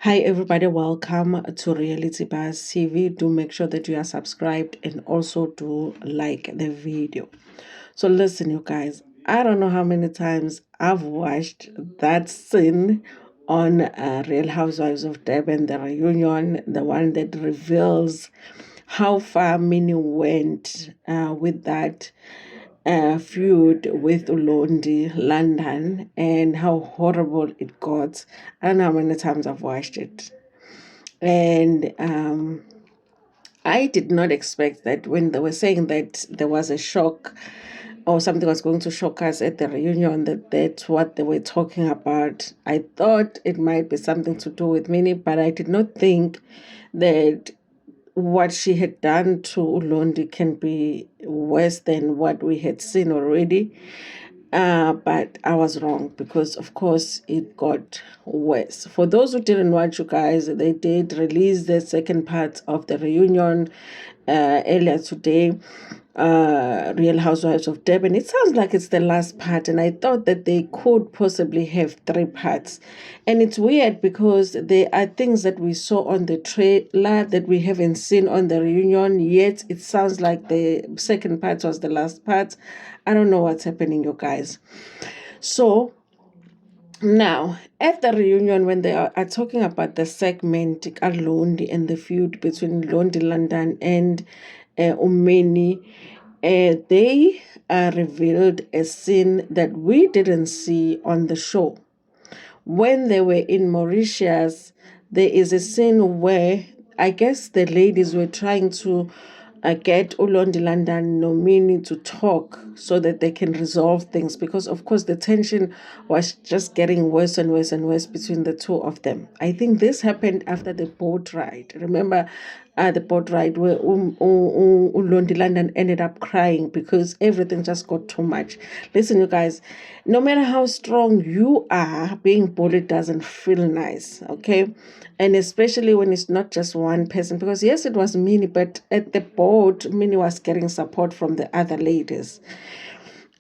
Hi, everybody. Welcome to Reality Buzz TV. Do make sure that you are subscribed and also do like the video. So, listen, you guys, I don't know how many times I've watched that scene on Real Housewives of Durban, the reunion, the one that reveals how far Minnie went with that feud with Londie London and how horrible it got. I don't know how many times I've watched it. And I did not expect that when they were saying that there was a shock or something was going to shock us at the reunion, that's what they were talking about. I thought it might be something to do with Minnie, but I did not think that what she had done to Ulondi can be worse than what we had seen already. But I was wrong because, of course, it got worse. For those who didn't watch, you guys, they did release the second part of the reunion earlier today. Real Housewives of Durban. It sounds like it's the last part, and I thought that they could possibly have three parts. And it's weird because there are things that we saw on the trailer that we haven't seen on the reunion yet. It sounds like the second part was the last part. I don't know what's happening, you guys. So now, at the reunion, when they are talking about the segment Londi and the feud between Londie London and Minnie, they revealed a scene that we didn't see on the show. When they were in Mauritius, there is a scene where I guess the ladies were trying to get Londie London Nomini to talk so that they can resolve things because, of course, the tension was just getting worse and worse and worse between the two of them. I think this happened after the boat ride. Remember the boat ride where Londie London ended up crying because everything just got too much. Listen, you guys, no matter how strong you are, being bullied doesn't feel nice, okay? And especially when it's not just one person, because yes, it was Minnie, but at the boat, Minnie was getting support from the other ladies.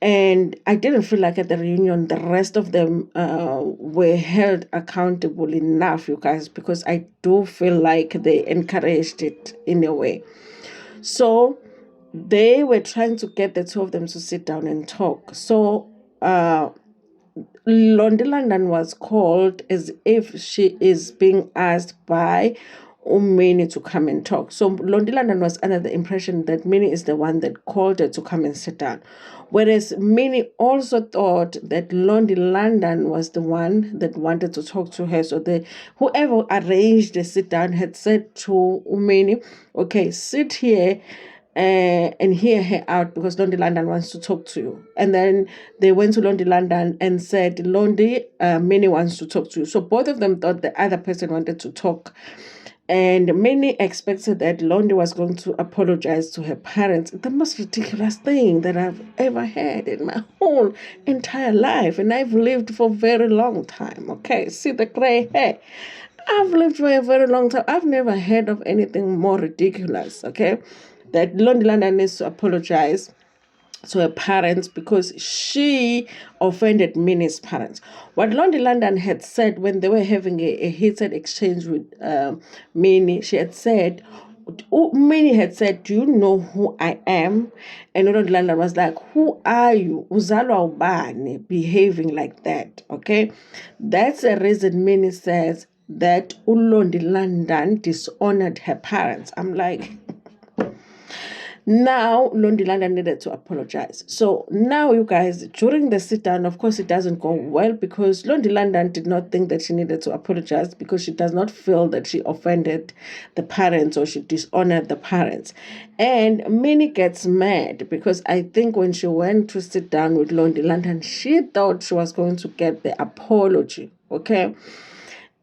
And I didn't feel like at the reunion, the rest of them were held accountable enough, you guys, because I do feel like they encouraged it in a way. So they were trying to get the two of them to sit down and talk. So Londie London was called as if she is being asked by Minnie to come and talk. So Londie London was under the impression that Minnie is the one that called her to come and sit down. Whereas Minnie also thought that Londie London was the one that wanted to talk to her. So whoever arranged the sit down had said to Minnie, okay, sit here and hear her out because Londie London wants to talk to you. And then they went to Londie London and said, Londie, Minnie wants to talk to you. So both of them thought the other person wanted to talk. And Minnie expected that Londie was going to apologize to her parents. The most ridiculous thing that I've ever had in my whole entire life. And I've lived for a very long time. Okay, see the gray hair. I've lived for a very long time. I've never heard of anything more ridiculous, okay? That Londie London needs to apologize to her parents because she offended Minnie's parents. What Londie London had said when they were having a heated exchange with Minnie, she had said, Minnie had said, do you know who I am? And Londie London was like, who are you? Uzalwa ubani behaving like that, okay? That's the reason Minnie says that Londie London dishonored her parents. I'm like... Now, Londie London needed to apologize. So now, you guys, during the sit down, of course, it doesn't go well because Londie London did not think that she needed to apologize because she does not feel that she offended the parents or she dishonored the parents. And Minnie gets mad because I think when she went to sit down with Londie London, she thought she was going to get the apology. Okay.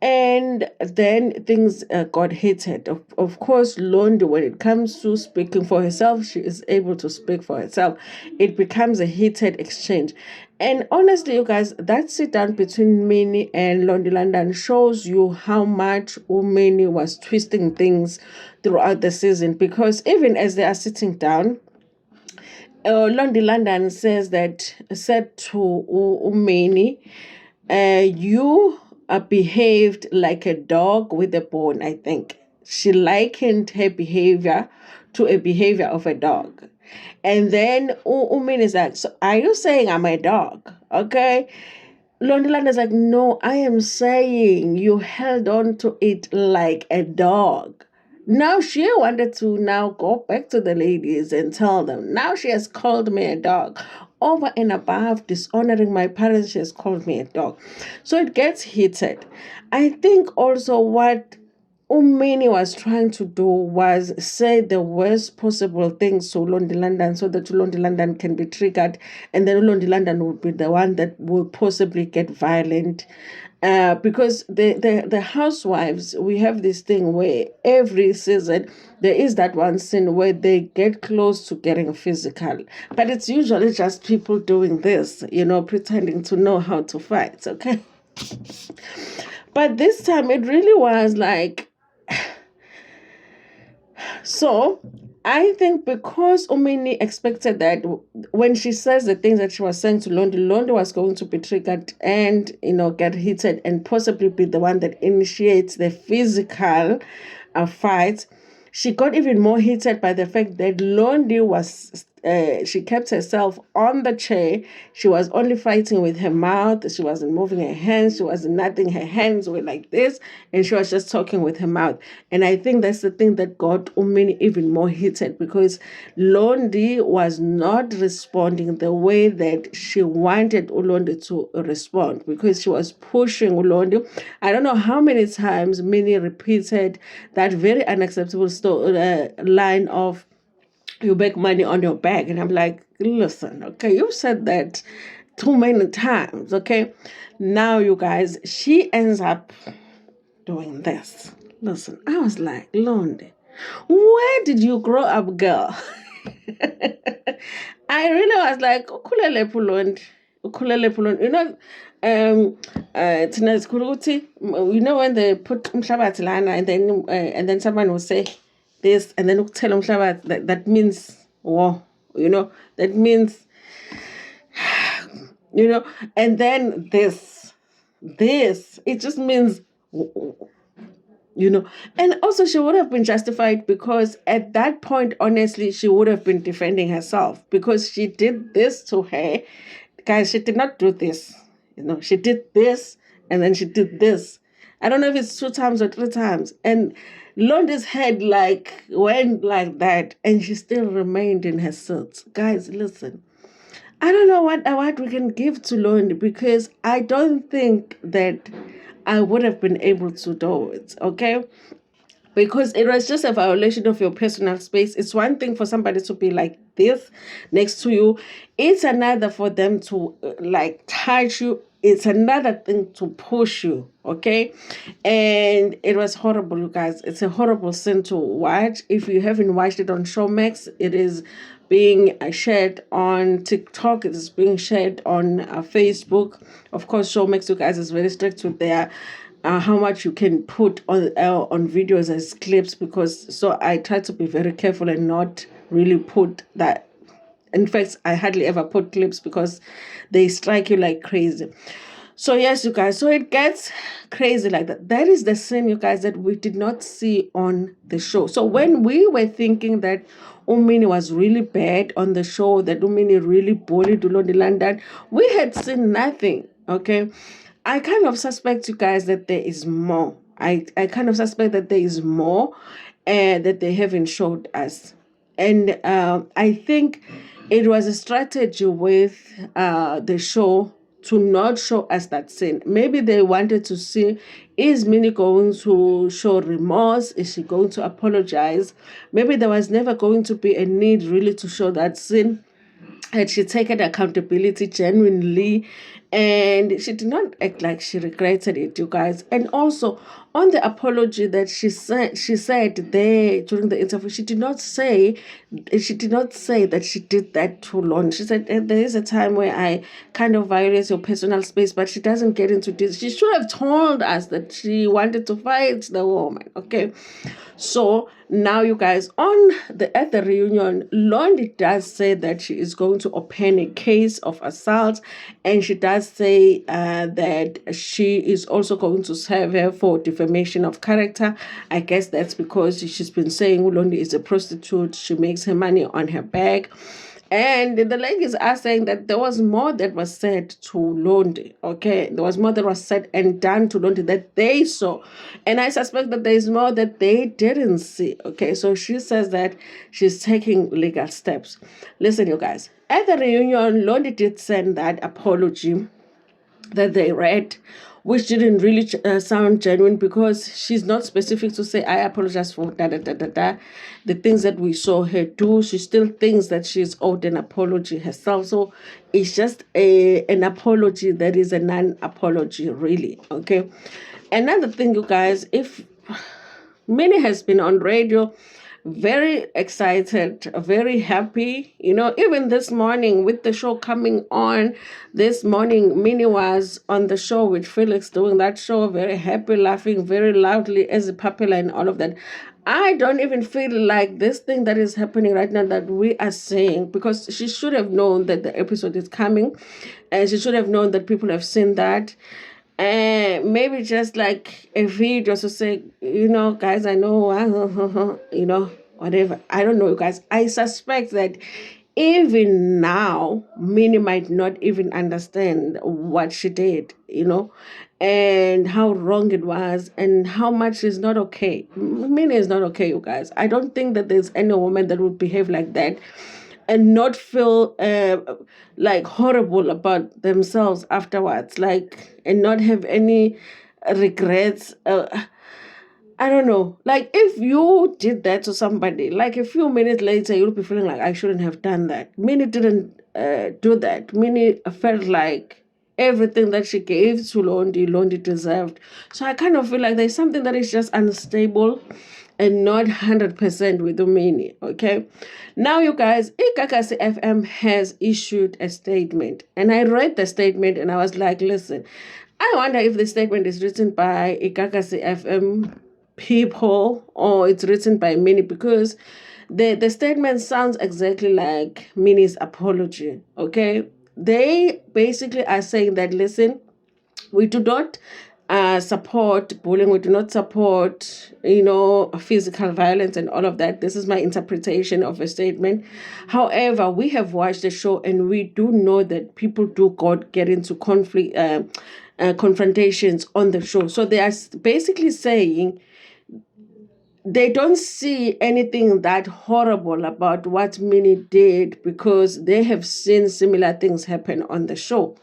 And then things got heated. Of course, Londie, when it comes to speaking for herself, she is able to speak for herself. It becomes a heated exchange. And honestly, you guys, that sit down between Minnie and Londie London shows you how much Minnie was twisting things throughout the season. Because even as they are sitting down, Londie London said to Minnie, you behaved like a dog with a bone, I think. She likened her behavior to a behavior of a dog. And then Umin is like, so are you saying I'm a dog? Okay. Londie London is like, no, I am saying you held on to it like a dog. Now she wanted to now go back to the ladies and tell them, now she has called me a dog. Over and above dishonoring my parents, she has called me a dog. So it gets heated. I think also what Minnie was trying to do was say the worst possible things to Londie London so that Londie London can be triggered, and then Londie London would be the one that will possibly get violent. Because the housewives, we have this thing where every season there is that one scene where they get close to getting physical, but it's usually just people doing this, pretending to know how to fight, okay? But this time it really was like, so I think because Umini expected that when she says the things that she was saying to Londie, Londie was going to be triggered and, get heated and possibly be the one that initiates the physical fight. She got even more heated by the fact that Londie she kept herself on the chair. She was only fighting with her mouth. She wasn't moving her hands. She wasn't nothing. Her hands were like this, and she was just talking with her mouth. And I think that's the thing that got Umini even more heated, because Londie was not responding the way that she wanted Londie to respond, because she was pushing Londie. I don't know how many times Minnie repeated that very unacceptable line of, you make money on your back. And I'm like, listen, okay, you said that too many times, okay? Now, you guys, she ends up doing this. Listen, I was like, Londie, where did you grow up, girl? I really was like, ukhulele phi Londie? Ukhulele phi Londie? Thina sikhula ukuthi, when they put umhlabathi lana, and then someone will say this, and then ukuthelwa umhlabathi, that means war, that means, and then this, it just means, and also she would have been justified, because at that point, honestly, she would have been defending herself, because she did this to her. Guys, she did not do this. She did this, and then she did this. I don't know if it's 2 times or 3 times. And Londie's head went like that, and she still remained in her seat. Guys, listen. I don't know what we can give to Londie, because I don't think that I would have been able to do it, okay? Because it was just a violation of your personal space. It's one thing for somebody to be like this next to you. It's another for them to touch you. It's another thing to push you, okay? And it was horrible, you guys. It's a horrible scene to watch. If you haven't watched it on Showmax, it is being shared on TikTok. It is being shared on Facebook. Of course, Showmax, you guys, is very strict with their how much you can put on videos as clips, because so I try to be very careful and not really put that. In fact, I hardly ever put clips, because they strike you like crazy. So yes, you guys, so it gets crazy like that. That is the scene, you guys, that we did not see on the show. So when we were thinking that Umini was really bad on the show, that Umini really bullied Londie London, we had seen nothing, okay? I kind of suspect, you guys, that there is more. I kind of suspect that there is more that they haven't showed us. And I think it was a strategy with the show to not show us that scene. Maybe they wanted to see, is Minnie going to show remorse? Is she going to apologize? Maybe there was never going to be a need really to show that scene. Had she taken accountability genuinely, and she did not act like she regretted it, you guys. And also on the apology that she said there during the interview, she did not say that she did that too long. She said there is a time where I kind of violate your personal space, but she doesn't get into this. She should have told us that she wanted to fight the woman, okay? So now, you guys, at the reunion, Londie does say that she is going to open a case of assault, and she does say that she is also going to serve her for defamation of character. I guess that's because she's been saying Londie is a prostitute. She makes her money on her back. And the ladies are saying that there was more that was said to Londie, okay? There was more that was said and done to Londie that they saw. And I suspect that there is more that they didn't see, okay? So she says that she's taking legal steps. Listen, you guys, at the reunion, Londie did send that apology that they read, which didn't really sound genuine because she's not specific to say, I apologize for da da da da da. The things that we saw her do, she still thinks that she's owed an apology herself. So it's just an apology that is a non-apology, really. Okay. Another thing, you guys, if Minnie has been on radio, very excited, very happy. Even this morning with the show coming on, this morning Minnie was on the show with Felix doing that show, very happy, laughing very loudly as a popular and all of that. I don't even feel like this thing that is happening right now that we are saying, because she should have known that the episode is coming and she should have known that people have seen that. And maybe just like a video to say, guys, I know, whatever. I don't know, you guys. I suspect that even now, Minnie might not even understand what she did, and how wrong it was and how much is not okay. Minnie is not okay, you guys. I don't think that there's any woman that would behave like that and not feel like horrible about themselves afterwards, like, and not have any regrets. I don't know. Like, if you did that to somebody, like a few minutes later, you'll be feeling like, I shouldn't have done that. Minnie didn't do that. Minnie felt like everything that she gave to Londie deserved. So I kind of feel like there's something that is just unstable and not 100% with Minnie, okay? Now, you guys, Ikakasi FM has issued a statement. And I read the statement and I was like, listen, I wonder if the statement is written by Ikakasi FM people or it's written by Minnie, because the statement sounds exactly like Minnie's apology, okay? They basically are saying that, listen, we do not support bullying. We do not support, physical violence and all of that. This is my interpretation of a statement. However, we have watched the show and we do know that people do get into conflict, confrontations on the show. So they are basically saying they don't see anything that horrible about what Minnie did because they have seen similar things happen on the show.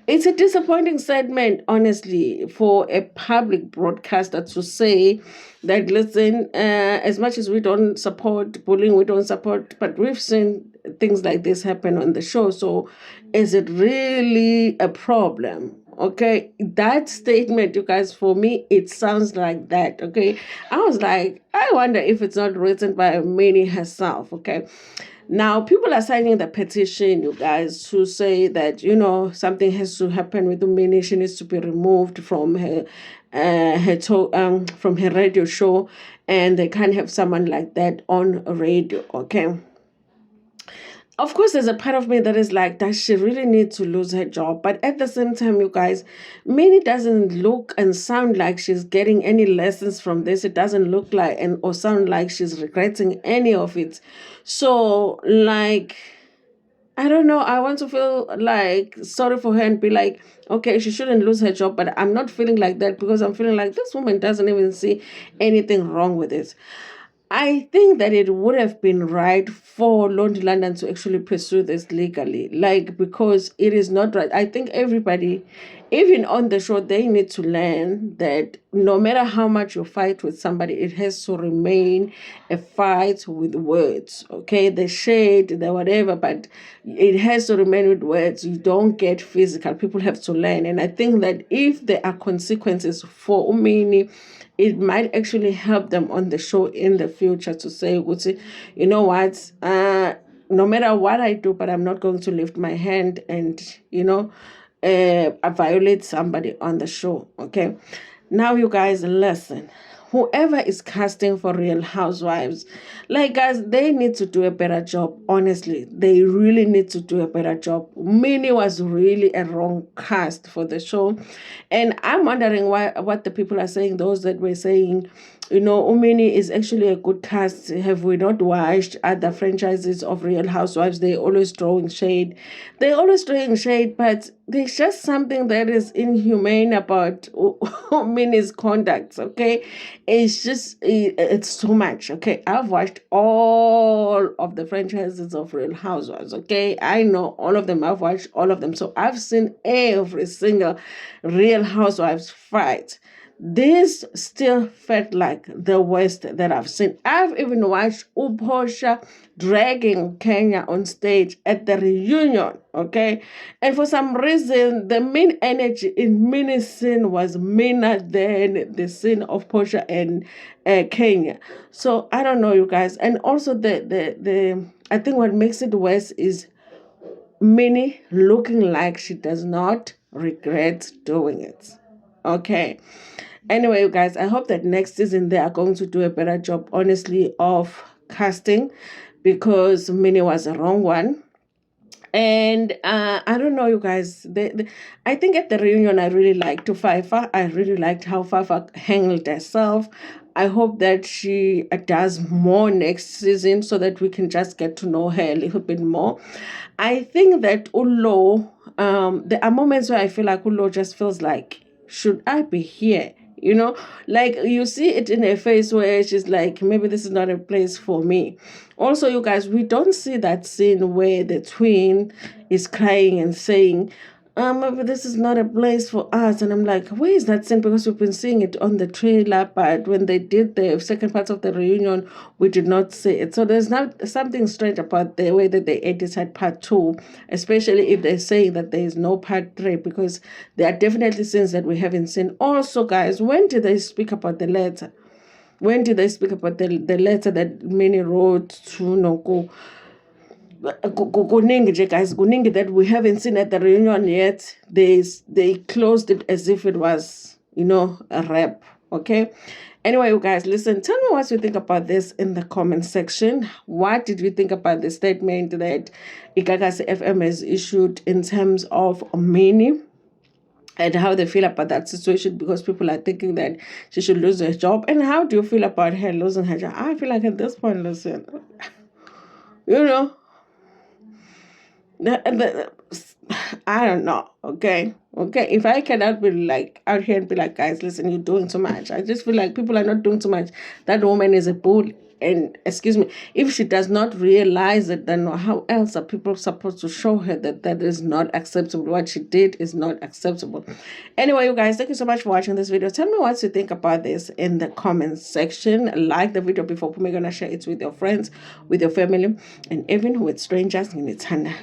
It's a disappointing segment, honestly, for a public broadcaster to say that, listen, as much as we don't support bullying, we don't support, but we've seen things like this happen on the show. So is it really a problem? Okay, that statement, you guys, for me, it sounds like that. Okay, I was like, I wonder if it's not written by Minnie herself. Okay, now people are signing the petition, you guys, to say that something has to happen with Minnie. She needs to be removed from from her radio show, and they can't have someone like that on radio. Okay. Of course, there's a part of me that is like, does she really need to lose her job? But at the same time, you guys, Minnie doesn't look and sound like she's getting any lessons from this. It doesn't look like or sound like she's regretting any of it. So, like, I don't know. I want to feel like sorry for her and be like, okay, she shouldn't lose her job. But I'm not feeling like that because I'm feeling like this woman doesn't even see anything wrong with it. I think that it would have been right for Londie London to actually pursue this legally, like, because it is not right. I think everybody, even on the show, they need to learn that no matter how much you fight with somebody, it has to remain a fight with words, okay? The shade, the whatever, but it has to remain with words. You don't get physical. People have to learn. And I think that if there are consequences for Minnie, it might actually help them on the show in the future to say, you know what, no matter what I do, but I'm not going to lift my hand and, violate somebody on the show. Okay. Now, you guys, listen. whoever is casting for Real Housewives, like, guys, they need to do a better job. Honestly, they really need to do a better job. Minnie was really a wrong cast for the show, and I'm wondering what the people are saying. Those that were saying, Minnie is actually a good cast. Have we not watched other franchises of Real Housewives? They always throwing shade. They always throwing shade, but there's just something that is inhumane about Minnie's conduct. Okay, it's too much. Okay, I've watched all of the franchises of Real Housewives. Okay, I know all of them. I've watched all of them, so I've seen every single Real Housewives fight. This still felt like the worst that I've seen. I've even watched Uposha dragging Kenya on stage at the reunion, okay? And for some reason, the main energy in Minnie's scene was meaner than the scene of Portia and Kenya. So I don't know, you guys. And also the I think what makes it worse is Minnie looking like she does not regret doing it. Okay. Anyway, you guys, I hope that next season they are going to do a better job, honestly, of casting, because Minnie was a wrong one. And I don't know, you guys. I think at the reunion, I really liked Fafa. I really liked how Fafa handled herself. I hope that she does more next season so that we can just get to know her a little bit more. I think that Ulo, there are moments where I feel like Ulo just feels like, should I be here? Like you see it in her face where she's like, maybe this is not a place for me. Also, you guys, we don't see that scene where the twin is crying and saying, maybe this is not a place for us. And I'm like, where is that scene? Because we've been seeing it on the trailer, but when they did the second part of the reunion, we did not see it. So there's not something strange about the way that they edited part 2, especially if they're saying that there is no part 3, because there are definitely scenes that we haven't seen. Also, guys, when did they speak about the letter? When did they speak about the letter that Minnie wrote to Noko? Kuningi, guys, kuningi that we haven't seen at the reunion yet. They closed it as if it was, a rap. Okay. Anyway, you guys, listen. Tell me what you think about this in the comment section. What did you think about the statement that Igagasi FM has issued in terms of Minnie? And how they feel about that situation, because people are thinking that she should lose her job. And how do you feel about her losing her job? I feel like at this point, listen, you know, I don't know. Okay. If I cannot be like out here and be like, guys, listen, you're doing too much. I just feel like people are not doing too much. That woman is a bully. And excuse me, if she does not realize it, then how else are people supposed to show her that that is not acceptable? What she did is not acceptable. Anyway, you guys, thank you so much for watching this video. Tell me what you think about this in the comments section. Like the video before we're gonna share it with your friends, with your family, and even with strangers in Itana.